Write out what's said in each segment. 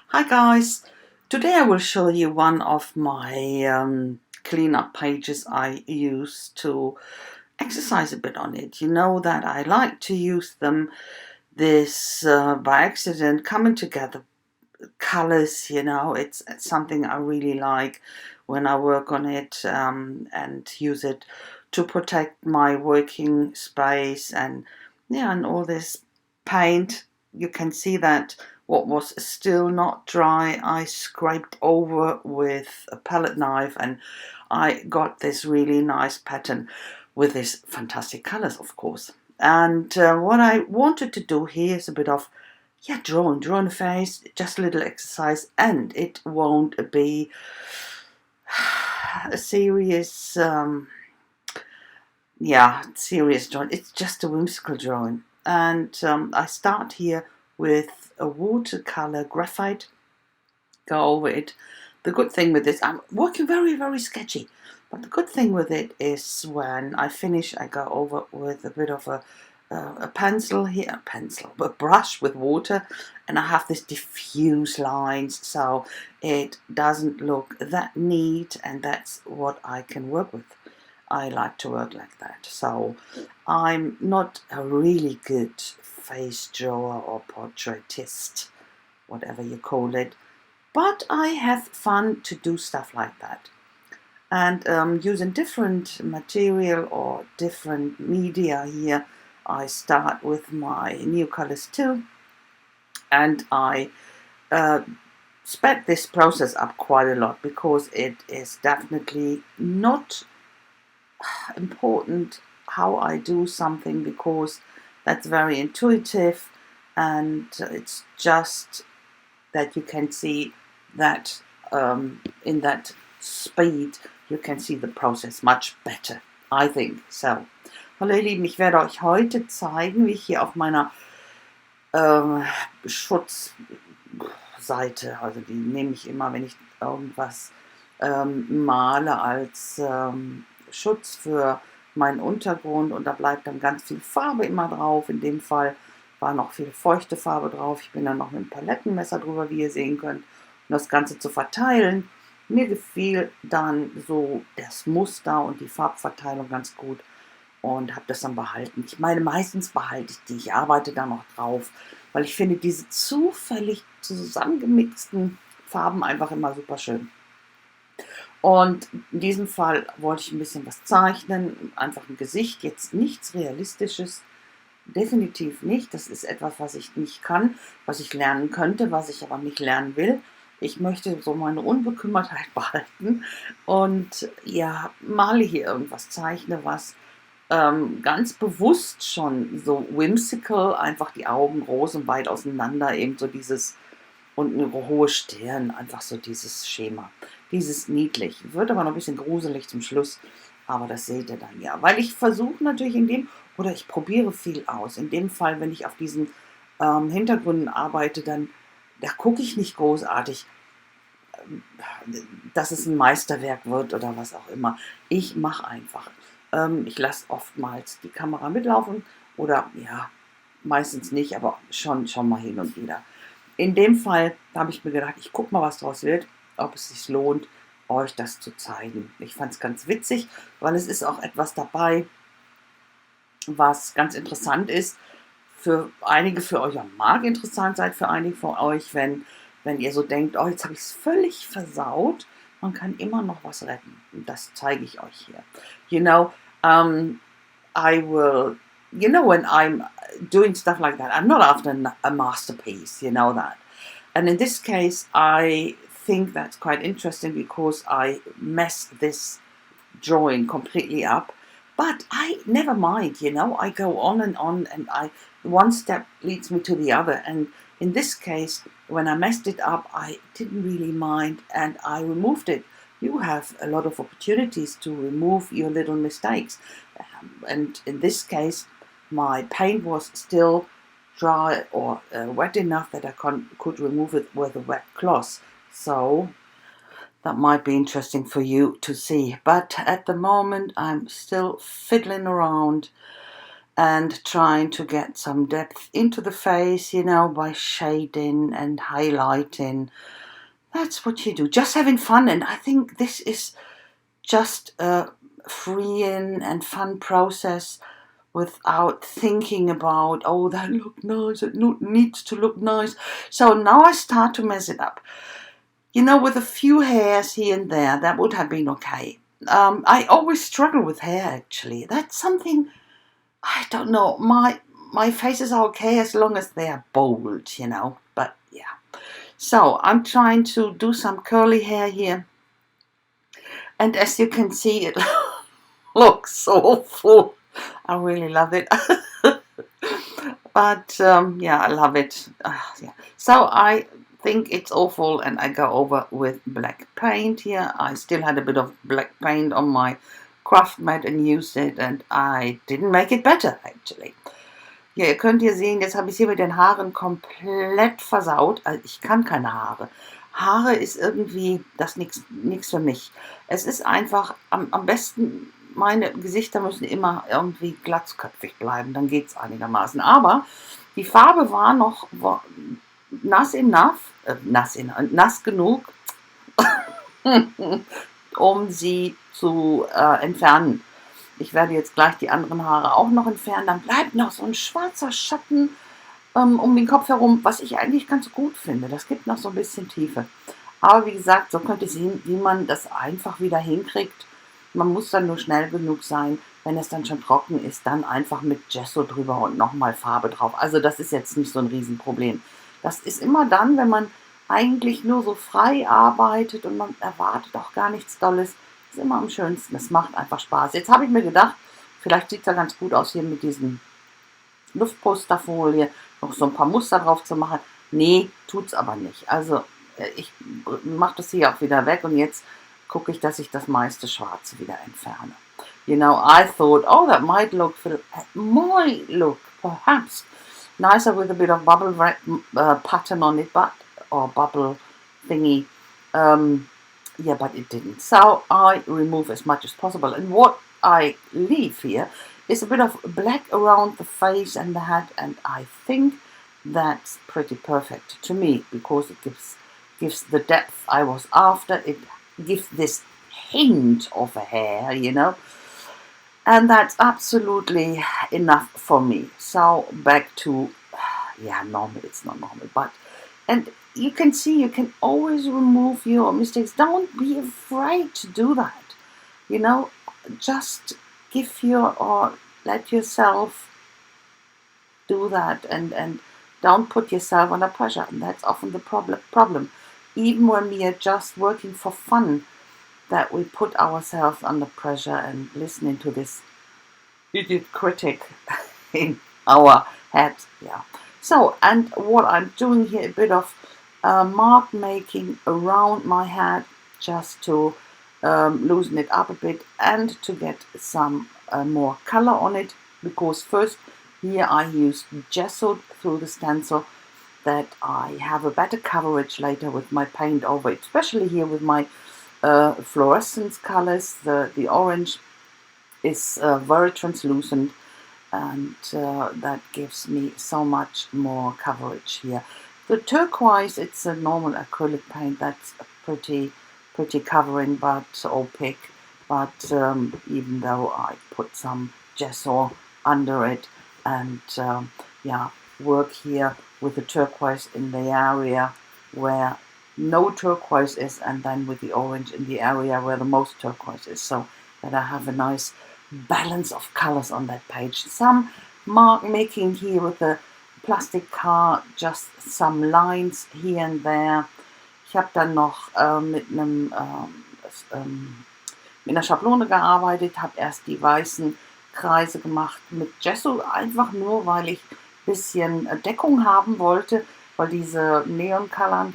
Hi guys, today I will show you one of my cleanup pages I use to exercise a bit on it. You know that I like to use them, this by accident coming together colors, it's something I really like when I work on it and use it to protect my working space and all this paint. You can see that what was still not dry I scraped over with a palette knife, and I got this really nice pattern with these fantastic colors, of course. And what I wanted to do here is a bit of drawing a face, just a little exercise, and it won't be a serious, serious drawing. It's just a whimsical drawing, and I start here with a watercolor graphite. Go over it. The good thing with this, I'm working very, very sketchy, but the good thing with it is when I finish, I go over with a bit of a pencil here, a brush with water, and I have this diffuse lines, so it doesn't look that neat, and that's what I can work with. I like to work like that. So I'm not a really good face drawer or portraitist, whatever you call it, but I have fun to do stuff like that. And using different material or different media here, I start with my NeoColors 2, and I uh, sped this process up quite a lot because it is definitely not important how I do something, because that's very intuitive, and it's just that you can see that in that speed you can see the process much better, I think so. Hallo ihr Lieben, ich werde euch heute zeigen, wie ich hier auf meiner Schutzseite, also die nehme ich immer, wenn ich irgendwas male als Schutz für meinen Untergrund, und da bleibt dann ganz viel Farbe immer drauf. In dem Fall war noch viel feuchte Farbe drauf. Ich bin dann noch mit einem Palettenmesser drüber, wie ihr sehen könnt, um das Ganze zu verteilen. Mir gefiel dann so das Muster und die Farbverteilung ganz gut und habe das dann behalten. Ich meine, meistens behalte ich die. Ich arbeite da noch drauf, weil ich finde diese zufällig zusammengemixten Farben einfach immer super schön. Und in diesem Fall wollte ich ein bisschen was zeichnen, einfach ein Gesicht, jetzt nichts Realistisches, definitiv nicht. Das ist etwas, was ich nicht kann, was ich lernen könnte, was ich aber nicht lernen will. Ich möchte so meine Unbekümmertheit behalten und ja, male hier irgendwas, zeichne was ganz bewusst schon so whimsical, einfach die Augen groß und weit auseinander, eben so dieses, und eine hohe Stirn, einfach so dieses Schema, dieses niedlich. Wird aber noch ein bisschen gruselig zum Schluss, aber das seht ihr dann ja. Weil ich versuche natürlich oder ich probiere viel aus. In dem Fall, wenn ich auf diesen Hintergründen arbeite, dann da gucke ich nicht großartig, dass es ein Meisterwerk wird oder was auch immer. Ich mache einfach. Ich lasse oftmals die Kamera mitlaufen oder ja, meistens nicht, aber schon mal hin und wieder. In dem Fall habe ich mir gedacht, ich gucke mal, was draus wird, ob es sich lohnt, euch das zu zeigen. Ich fand es ganz witzig, weil es ist auch etwas dabei, was ganz interessant ist. Für einige für euch mag interessant sein, für einige von euch, wenn ihr so denkt, oh, jetzt habe ich es völlig versaut. Man kann immer noch was retten. Und das zeige ich euch hier. You know, I will, when I'm doing stuff like that, I'm not after a masterpiece, you know that. And in this case, I think that's quite interesting because I mess this drawing completely up. But I never mind, I go on, and one step leads me to the other. And in this case, when I messed it up, I didn't really mind, and I removed it. You have a lot of opportunities to remove your little mistakes. And in this case, my paint was still dry or wet enough that I could remove it with a wet cloth. So that might be interesting for you to see. But at the moment, I'm still fiddling around and trying to get some depth into the face, by shading and highlighting. That's what you do. Just having fun. And I think this is just a freeing and fun process without thinking about, oh, that looked nice, it needs to look nice. So now I start to mess it up. With a few hairs here and there, that would have been okay. I always struggle with hair, actually. That's something, I don't know. My faces are okay as long as they are bold, But yeah. So I'm trying to do some curly hair here. And as you can see, it looks awful. I really love it. But yeah, I love it. Yeah. So I think it's awful, and I go over with black paint here. I still had a bit of black paint on my craft mat and used it, and I didn't make it better, actually. Ja, ihr könnt hier sehen, jetzt habe ich hier mit den Haaren komplett versaut. Also ich kann keine Haare. Haare ist irgendwie das nix für mich. Es ist einfach am besten, meine Gesichter müssen immer irgendwie glatzköpfig bleiben, dann geht es einigermaßen. Aber die Farbe war noch nass genug, um sie zu entfernen. Ich werde jetzt gleich die anderen Haare auch noch entfernen. Dann bleibt noch so ein schwarzer Schatten um den Kopf herum, was ich eigentlich ganz gut finde. Das gibt noch so ein bisschen Tiefe. Aber wie gesagt, so könnt ihr sehen, wie man das einfach wieder hinkriegt. Man muss dann nur schnell genug sein. Wenn es dann schon trocken ist, dann einfach mit Gesso drüber und nochmal Farbe drauf. Also das ist jetzt nicht so ein Riesenproblem. Das ist immer dann, wenn man eigentlich nur so frei arbeitet und man erwartet auch gar nichts Dolles. Das ist immer am schönsten. Es macht einfach Spaß. Jetzt habe ich mir gedacht, vielleicht sieht es ja ganz gut aus hier mit diesen Luftposterfolie, noch so ein paar Muster drauf zu machen. Nee, tut's aber nicht. Also ich mache das hier auch wieder weg und jetzt gucke ich, dass ich das meiste Schwarze wieder entferne. I thought, oh, that might look perhaps nicer with a bit of bubble pattern on it, or bubble thingy. Yeah, but it didn't. So I remove as much as possible. And what I leave here is a bit of black around the face and the head, and I think that's pretty perfect to me because it gives the depth I was after. It gives this hint of a hair, and that's absolutely enough for me. So back to, yeah, normal. It's not normal, and you can see you can always remove your mistakes. Don't be afraid to do that. Just let yourself do that, and don't put yourself under pressure. And that's often the problem. Even when we are just working for fun, that we put ourselves under pressure and listening to this idiot critic in our head. Yeah. So, and what I'm doing here, a bit of mark making around my head, just to loosen it up a bit and to get some more color on it, because first here I used gesso through the stencil, that I have a better coverage later with my paint over it, especially here with my fluorescence colors. The orange is very translucent, and that gives me so much more coverage here. The turquoise, it's a normal acrylic paint that's pretty covering but opaque, but even though I put some gesso under it and yeah, work here with the turquoise in the area where no turquoise is, and then with the orange in the area where the most turquoise is, so that I have a nice balance of colors on that page. Some mark making here with a plastic card, just some lines here and there. Ich habe dann noch mit einer Schablone gearbeitet, habe erst die weißen Kreise gemacht mit Gesso, einfach nur, weil ich ein bisschen Deckung haben wollte, weil diese Neon Color,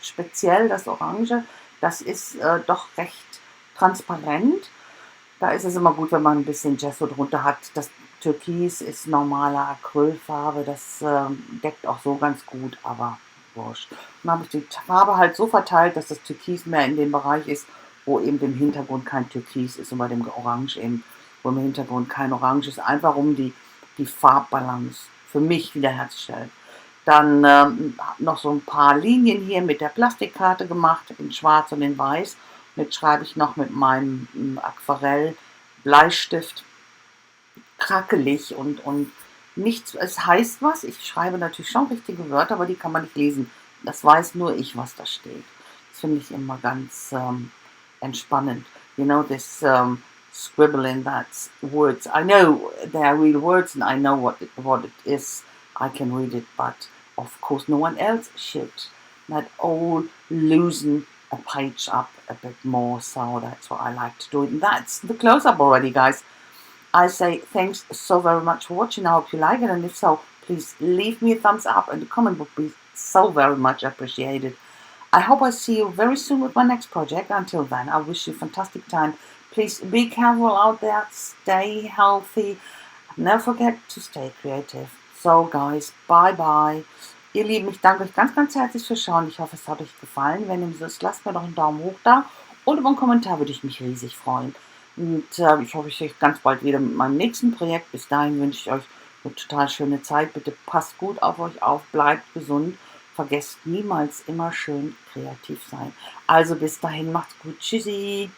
speziell das Orange, das ist doch recht transparent. Da ist es immer gut, wenn man ein bisschen Gesso drunter hat. Das Türkis ist normale Acrylfarbe, das deckt auch so ganz gut, aber wurscht. Dann habe ich die Farbe halt so verteilt, dass das Türkis mehr in dem Bereich ist, wo eben im Hintergrund kein Türkis ist und bei dem Orange eben wo im Hintergrund kein Orange ist, einfach um die Farbbalance für mich wiederherzustellen. Dann noch so ein paar Linien hier mit der Plastikkarte gemacht, in schwarz und in weiß. Und jetzt schreibe ich noch mit meinem Aquarell Bleistift krackelig und nichts, es heißt was. Ich schreibe natürlich schon richtige Wörter, aber die kann man nicht lesen. Das weiß nur ich, was da steht. Das finde ich immer ganz entspannend. You know, this scribbling, that's words. I know they are real words and I know what it is. I can read it, but of course no one else should. That all loosen a page up a bit more, so that's what I like to do. And that's the close-up already, guys. I say thanks so very much for watching. I hope you like it, and if so, please leave me a thumbs up, and the comment would be so very much appreciated. I hope I see you very soon with my next project. Until then, I wish you a fantastic time. Please be careful out there, stay healthy, never forget to stay creative. So guys, bye bye. Ihr Lieben, ich danke euch ganz, ganz herzlich fürs Schauen. Ich hoffe, es hat euch gefallen. Wenn dem so ist, lasst mir doch einen Daumen hoch da und über einen Kommentar würde ich mich riesig freuen. Und ich hoffe, ich sehe euch ganz bald wieder mit meinem nächsten Projekt. Bis dahin wünsche ich euch eine total schöne Zeit. Bitte passt gut auf euch auf, bleibt gesund. Vergesst niemals immer schön kreativ sein. Also bis dahin, macht's gut. Tschüssi.